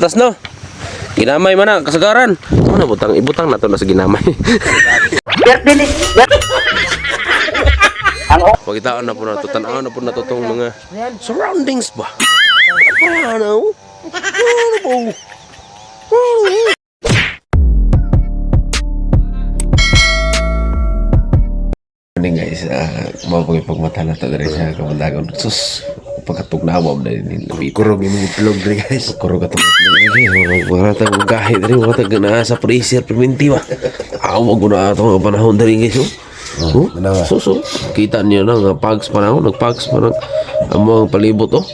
Tas no. Ginamay mana kasagaran. Mana butang ibutang nato na sa ginamay. Pagitaan na po na to, tanaw na po na to tong mga surroundings ba. Ano? Ano po? Morning guys, mau pagmata na to dari sa kamandagon. Sus, pagkatugnawa mo dahil Kurog yung itlog dali guys. kurog atong mga tag gahi dari mga tag na sa freezer perminti ba. Awag na ato nga panahon dari guys. Manawa. So, kita niyo na nga pags panahon, nagpags pa ng among palibot oh.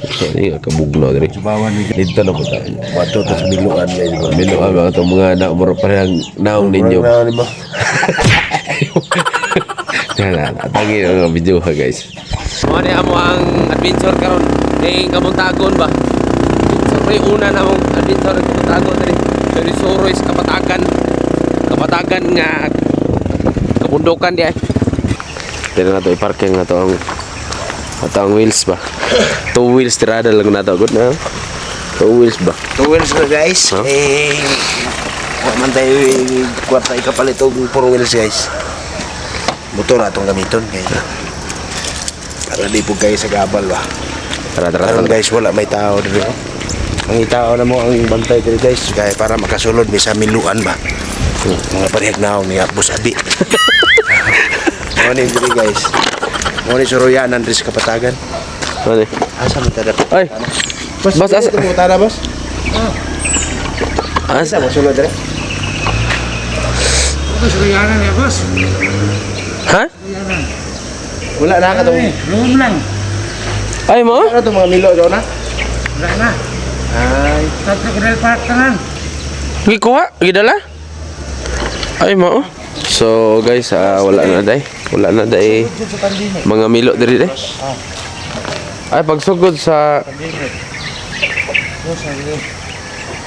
Ini kabugno dari. Subawan ni Dito na po tayo. bato tas biluan guys. Binuan mga itong mga mura parehang naong ninyo. Murag na mo. Tangi ang video ha guys. Ano amo ang adventure karon ning Kamuntagon ba? Siyempre una na mong adventure ng Kamuntagon diri. Dari Suroy sa Kapatagan. Kapatagan nga kabundukan di ay. Dito na to i-parking na to ang wheels ba? 2 wheels tirada lang na to. Good na. 2 wheels ba? 2 wheels na guys. Huh? Man tayo kwarta ikapalit og 4 wheels guys. Motor atong gamiton guys. Para di po kayo sa gabal ba. Tara. Karon guys wala may tao diri. Ang tao na mo ang bantay diri guys kaya para makasulod mi sa miluan ba. Mga parehag naong ni Apos Abi. Morning diri guys. Morning suruyanan diri sa Kapatagan. Ano? Asa mo tada? Ay. Boss, asa mo tada boss? Asa mo sulod diri? Suruyanan ya bos. Ha? Wala na ka tong Belum lang. Ay mo? ano tong mga milo daw na? Wala na. Ay, Tatlo ko dahil partangan. Gikuha? Gidala? Ay mo? So guys, wala na day. Wala na day mga milo diri day. Ay pagsugod sa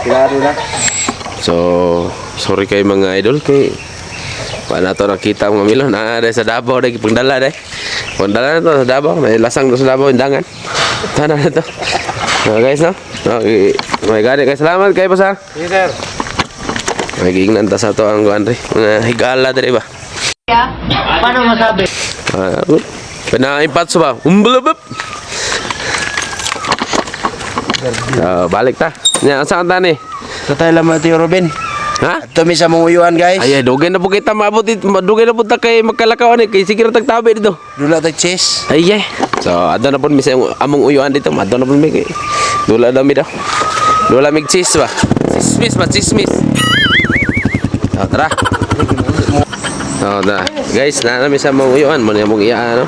klaro na. so sorry kay mga idol kay paano to nakita mga milo na day sa Davao day pagdala day. Pagdala na to sa Davao, may lasang to sa Davao indangan. Tana na to. Guys no? Okay, may gani kay salamat kay pasar. Yes sir. May giingnan ta sa to ang kuan ri. Mga higala diri ba? Paano masabi? Pinaimpat sa ba? Umbulabap. Balik ta. Nya saan ta ni? Tatay lamang Tio Robin. Ha? Ato mi sa munguyuan guys. Ay, dugay na po kita maabot dito. Dugay na po ta kay magkalakaw ni kay sige ra tagtabi dito. Dula ta chess. Ay, ay. So, adto na po mi sa among uyuan dito. Adto na po mi kay. Dula daw mi daw. Dula mig cheese ba? Chismis ba? Chismis. So, tara. So, da. Guys, na mi sa among uyuan. Mo ni among iyaan, no?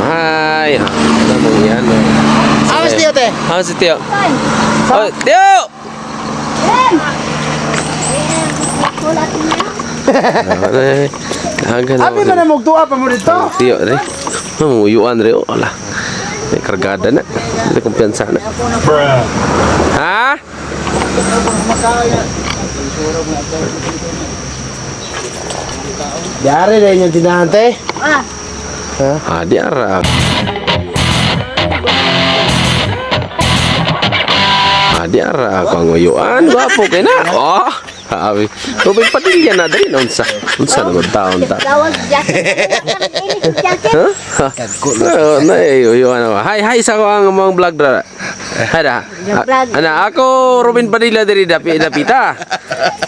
Hi. Among iyaan, no? Awas Tio te. How's it, Tio? Oh, Tio! Abi man mo tuwa pa mo dito. Tio, re. Uyuan, re. Oh, ala. May kargada na. May kumpiyansa na. Ha? Diare na yung tinante. Ah, di arah. Ah, di arah. Kung uyuan, gwapo kay na. Oh, habi. Tubig padilya na dali na unsa. Unsa na taon ta. Tawag jacket. Ha? Na uyuan na. Hi sa ang mga vlog dra. Ada. Ana ako Robin Padilla diri dapita.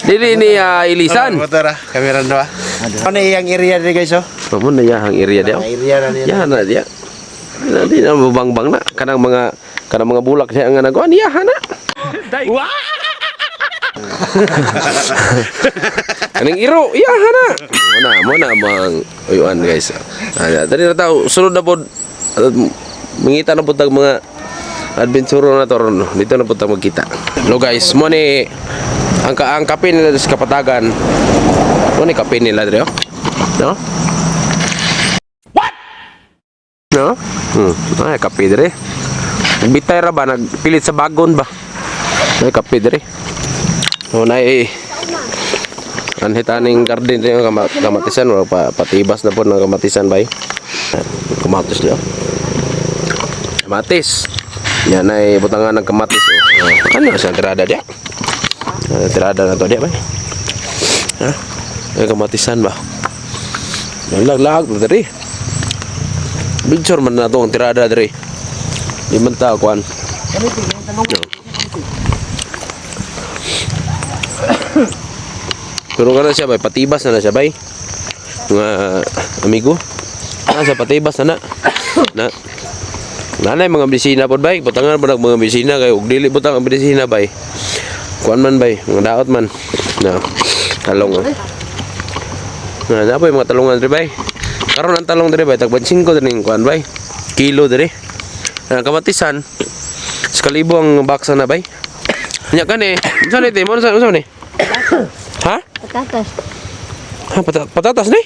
Dili ni Ilisan. Motor ah, kamera doa. Ano yang area diri guys oh? Pamun na yang area dia. Area na niya. Ya na dia. Nanti na bang na kanang mga bulak siya nga nagawa niya na. Kaning iro, iya na. Mo na bang uyuan guys. Tadi na tao sunod na pod mangita na pod tag mga adventure na to dito na pod tag magkita. Hello guys, mo ni ang kape nila sa Kapatagan. Mo ni kape nila dire, no? No? Ay, kape dire. Nagbitay ra ba? Nagpilit sa bagon ba? Ay, kape dire. O, anhitaning garden rin yung kamatisan. Patibas na po ng kamatisan ba? Kamatis niyo. Kamatis. Yan ay butangan ng kamatis. Oh. Ano sa tirada dia? Tirada na to dia, bay. Ha? Ay kamatisan ba? Lag dari. Binsor man na to ang tirada dari. Di man ta kuan. Pero kana siya bay, patibas na siya bay. Mga amigo. Sa patibas na. Nanay mga bisina pod bay, butangan po mga bisina kay ug dili butang ang bisina bay. Kuan man bay, mga daot man. Na talong. Dapat mga talongan diri bay. Karon ang talong diri bay tag 5 din kuan bay. Kilo diri. Kamatisan. Sekalibo ang baksa na bay. Nya kani, unsa ni te? Unsa ni? Ha? Patatas. Ha, patatas ni?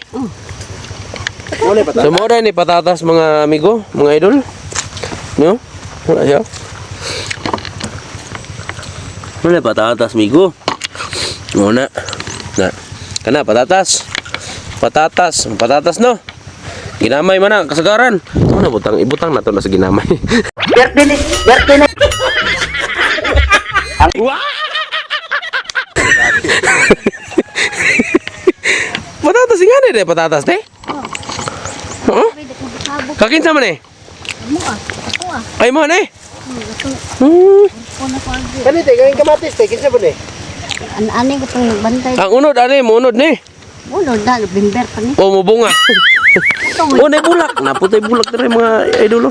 So mo ni patatas mga amigo, mga idol. No? Wala siya. Wala patatas amigo. Muna. Na. Kana patatas. Patatas no. Ginamay man na kasagaran. Ano butang ibutang nato na sa ginamay. Birthday na. Patatas nga ni patatas te. Oo. Kakinsa man eh? Ay mo na eh. Kani te, kani kamatis te, kinsa ba ni? Ani ko itong nagbantay. Ang unod ani mo unod ni. Uno, bimber pa ni. O mo bunga. Oh, nay bulak. Naputay bulak dere mga idolo.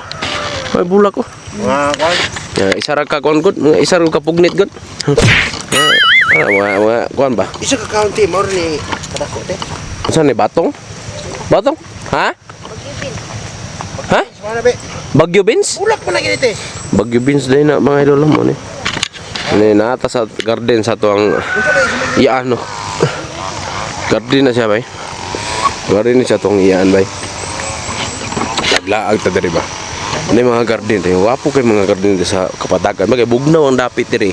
May bulak ko. Mga kwan. Ya, isa ra ka kon gud, mga isa ra ka pugnit gud. Mga kuan ba? Isa ka county mo ni kadako te. Saan ni batong? Batong? Ha? Ha? Mana be? Bagyo beans? Bulak pa na gini te. Bagyo beans dahil na mga idol mo ni. Ini nata sa garden sa tuang iano. Garden na siya bay. Garden na siya tuang iyan bay. Laglaag ta diri ba? Ini mga garden tayo. Wapo kay mga garden sa kapatagan. Bagay bugnaw ang dapit diri.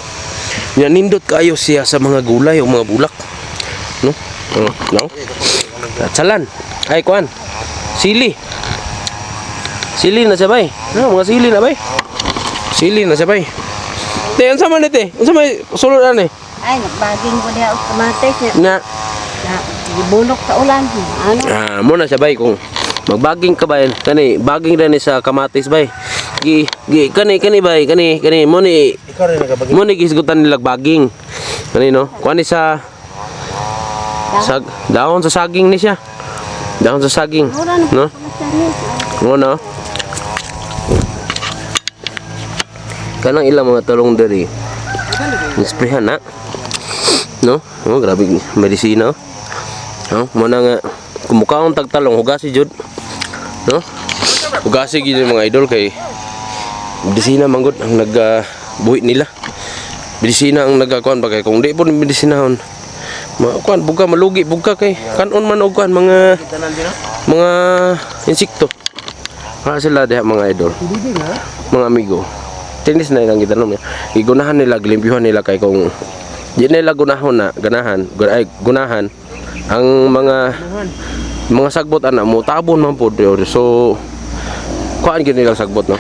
Nya nindot kayo siya sa mga gulay o mga bulak. No? No? Salan. Ay kuan. Sili. Sili na siya bay. No, mga sili na bay. Sili na siya bay. Te, unsa man ni te? Unsa may sulod ani? Ay, nagbaging ko diha og kamatis Na niya. Gibulok sa ulan. Ano? mo na siya bay kung magbaging ka bay kani baging ra ni sa kamatis bay. Kani bay kani mo ni Ikaw rin nagabagi. mo ni gisgutan nila baging. Kani no? Kuan ni sa dahon sa saging ni siya. Dahon sa saging. No? Mo no? Kanang ilang mga talong diri. Nisprehan na. No? Oh, grabe medisina. No? Mo na nga kumukaon tagtalong hugasi jud. No? Hugasi gid mga idol kay medisina manggod ang nagbuhi nila. Medisina ang nagakuan bagay kung di po medisinahon. Kuan buka malugi buka kay kanon man og kuan mga insekto. Sila diha mga idol. Mga amigo. Tinis na ilang gitanong. Igunahan nila gilimpyuhan nila kay kung di nila gunahon na gunahan ang mga sagbot ana mo tabon man pod so kuan gid nilang sagbot no.